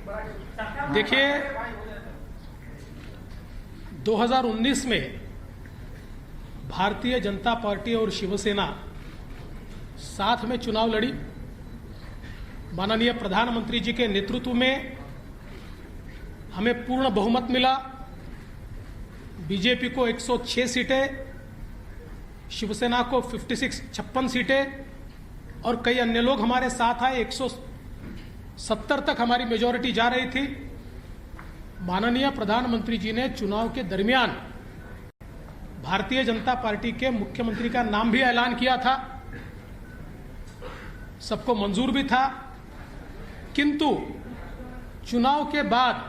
देखिए, 2019 में भारतीय जनता पार्टी और शिवसेना साथ में चुनाव लड़ी। माननीय प्रधानमंत्री जी के नेतृत्व में हमें पूर्ण बहुमत मिला। बीजेपी को 106 सीटें, शिवसेना को 56 सीटें और कई अन्य लोग हमारे साथ आए। 170 तक हमारी मेजॉरिटी जा रही थी। माननीय प्रधानमंत्री जी ने चुनाव के दरमियान भारतीय जनता पार्टी के मुख्यमंत्री का नाम भी ऐलान किया था, सबको मंजूर भी था। किंतु चुनाव के बाद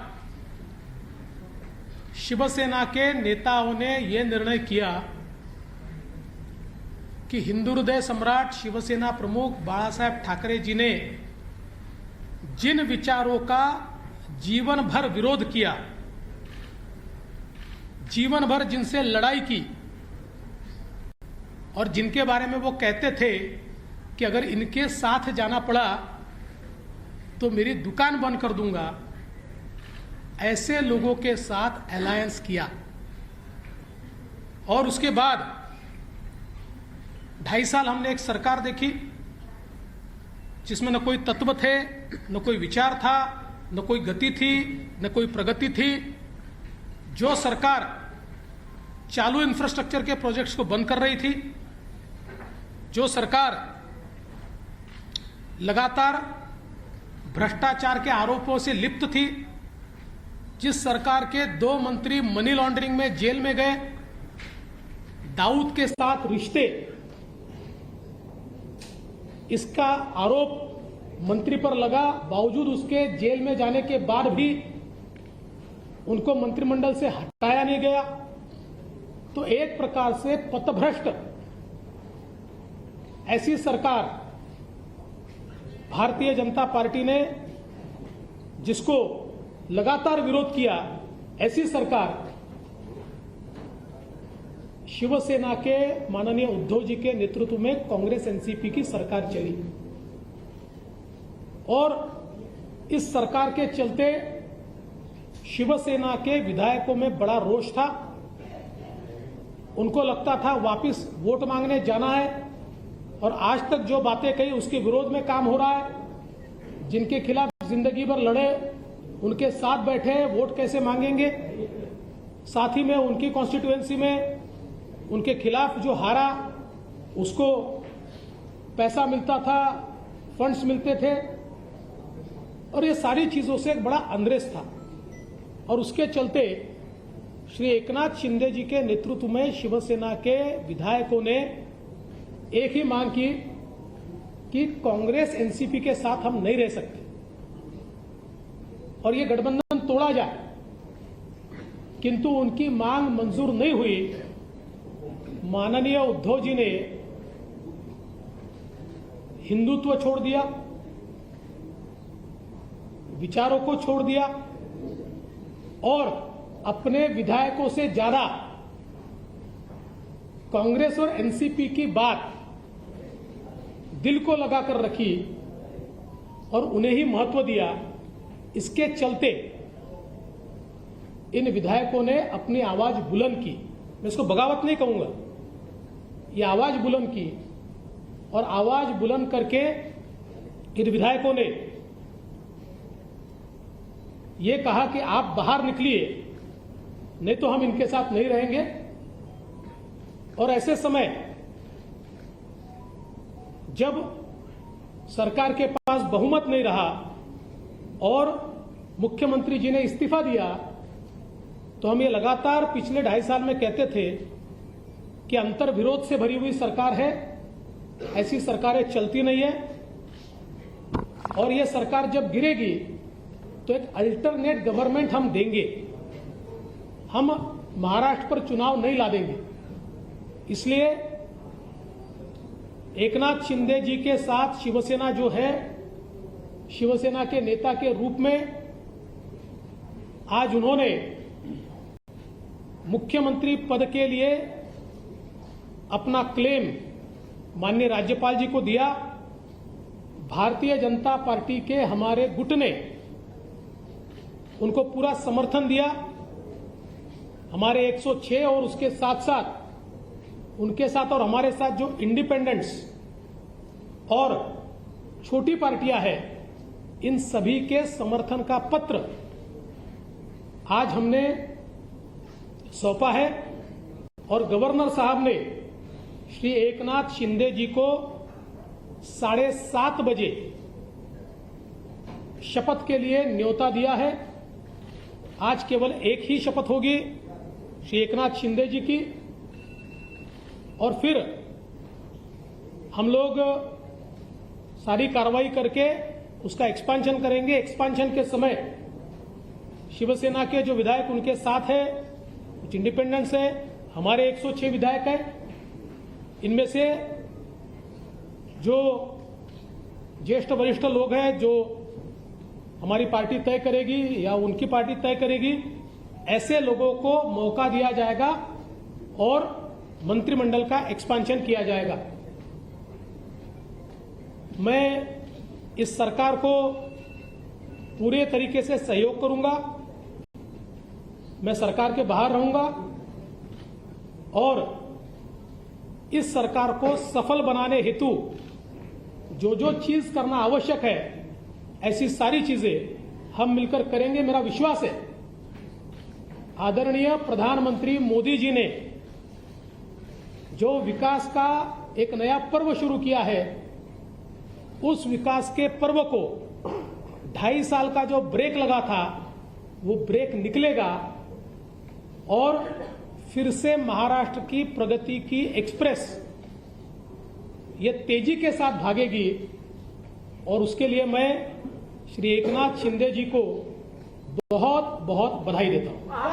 शिवसेना के नेताओं ने यह निर्णय किया कि हिंदू हृदय सम्राट शिवसेना प्रमुख बाला साहेब ठाकरे जी ने जिन विचारों का जीवन भर विरोध किया, जीवन भर जिनसे लड़ाई की और जिनके बारे में वो कहते थे कि अगर इनके साथ जाना पड़ा तो मेरी दुकान बंद कर दूंगा, ऐसे लोगों के साथ अलायंस किया। और उसके बाद 2.5 साल हमने एक सरकार देखी जिसमें न कोई तत्व थे, न कोई विचार था, न कोई गति थी, न कोई प्रगति थी। जो सरकार चालू इंफ्रास्ट्रक्चर के प्रोजेक्ट्स को बंद कर रही थी, जो सरकार लगातार भ्रष्टाचार के आरोपों से लिप्त थी, जिस सरकार के 2 मंत्री मनी लॉन्ड्रिंग में जेल में गए, दाऊद के साथ रिश्ते, इसका आरोप मंत्री पर लगा, बावजूद उसके जेल में जाने के बाद भी उनको मंत्रिमंडल से हटाया नहीं गया। तो एक प्रकार से पथभ्रष्ट ऐसी सरकार भारतीय जनता पार्टी ने, जिसको लगातार विरोध किया, ऐसी सरकार शिवसेना के माननीय उद्धव जी के नेतृत्व में कांग्रेस एनसीपी की सरकार चली। और इस सरकार के चलते शिवसेना के विधायकों में बड़ा रोष था। उनको लगता था वापस वोट मांगने जाना है, और आज तक जो बातें कही उसके विरोध में काम हो रहा है। जिनके खिलाफ जिंदगी भर लड़े, उनके साथ बैठे, वोट कैसे मांगेंगे। साथ ही में उनकी कॉन्स्टिट्यूएंसी में उनके खिलाफ जो हारा, उसको पैसा मिलता था, फंड्स मिलते थे, और ये सारी चीजों से एक बड़ा अनरेस्ट था। और उसके चलते श्री एकनाथ शिंदे जी के नेतृत्व में शिवसेना के विधायकों ने एक ही मांग की कि कांग्रेस एनसीपी के साथ हम नहीं रह सकते और ये गठबंधन तोड़ा जाए। किंतु उनकी मांग मंजूर नहीं हुई। माननीय उद्धव जी ने हिंदुत्व छोड़ दिया, विचारों को छोड़ दिया, और अपने विधायकों से ज्यादा कांग्रेस और एनसीपी की बात दिल को लगाकर रखी और उन्हें ही महत्व दिया। इसके चलते इन विधायकों ने अपनी आवाज बुलंद की। मैं इसको बगावत नहीं कहूंगा, ये आवाज बुलंद की, और आवाज बुलंद करके इन विधायकों ने ये कहा कि आप बाहर निकलिए, नहीं तो हम इनके साथ नहीं रहेंगे। और ऐसे समय जब सरकार के पास बहुमत नहीं रहा और मुख्यमंत्री जी ने इस्तीफा दिया, तो हम ये लगातार पिछले 2.5 साल में कहते थे कि अंतर विरोध से भरी हुई सरकार है, ऐसी सरकारें चलती नहीं है, और ये सरकार जब गिरेगी तो एक अल्टरनेट गवर्नमेंट हम देंगे, हम महाराष्ट्र पर चुनाव नहीं ला देंगे। इसलिए एकनाथ शिंदे जी के साथ शिवसेना जो है, शिवसेना के नेता के रूप में आज उन्होंने मुख्यमंत्री पद के लिए अपना क्लेम माननीय राज्यपाल जी को दिया। भारतीय जनता पार्टी के हमारे गुट ने उनको पूरा समर्थन दिया। हमारे 106 और उसके साथ साथ उनके साथ और हमारे साथ जो इंडिपेंडेंट्स और छोटी पार्टियां हैं, इन सभी के समर्थन का पत्र आज हमने सौंपा है और गवर्नर साहब ने श्री एकनाथ शिंदे जी को 7:30 बजे शपथ के लिए न्योता दिया है। आज केवल एक ही शपथ होगी श्री एकनाथ शिंदे जी की, और फिर हम लोग सारी कार्रवाई करके उसका एक्सपांशन करेंगे। एक्सपांशन के समय शिवसेना के जो विधायक उनके साथ है, कुछ इंडिपेंडेंट्स है, हमारे 106 विधायक हैं। इनमें से जो ज्येष्ठ वरिष्ठ लोग हैं, जो हमारी पार्टी तय करेगी या उनकी पार्टी तय करेगी, ऐसे लोगों को मौका दिया जाएगा और मंत्रिमंडल का एक्सपांशन किया जाएगा। मैं इस सरकार को पूरे तरीके से सहयोग करूंगा। मैं सरकार के बाहर रहूंगा और इस सरकार को सफल बनाने हेतु जो जो चीज करना आवश्यक है, ऐसी सारी चीजें हम मिलकर करेंगे। मेरा विश्वास है आदरणीय प्रधानमंत्री मोदी जी ने जो विकास का एक नया पर्व शुरू किया है, उस विकास के पर्व को 2.5 साल का जो ब्रेक लगा था, वो ब्रेक निकलेगा और फिर से महाराष्ट्र की प्रगति की एक्सप्रेस ये तेजी के साथ भागेगी। और उसके लिए मैं श्री एकनाथ शिंदे जी को बहुत बहुत बधाई देता हूं।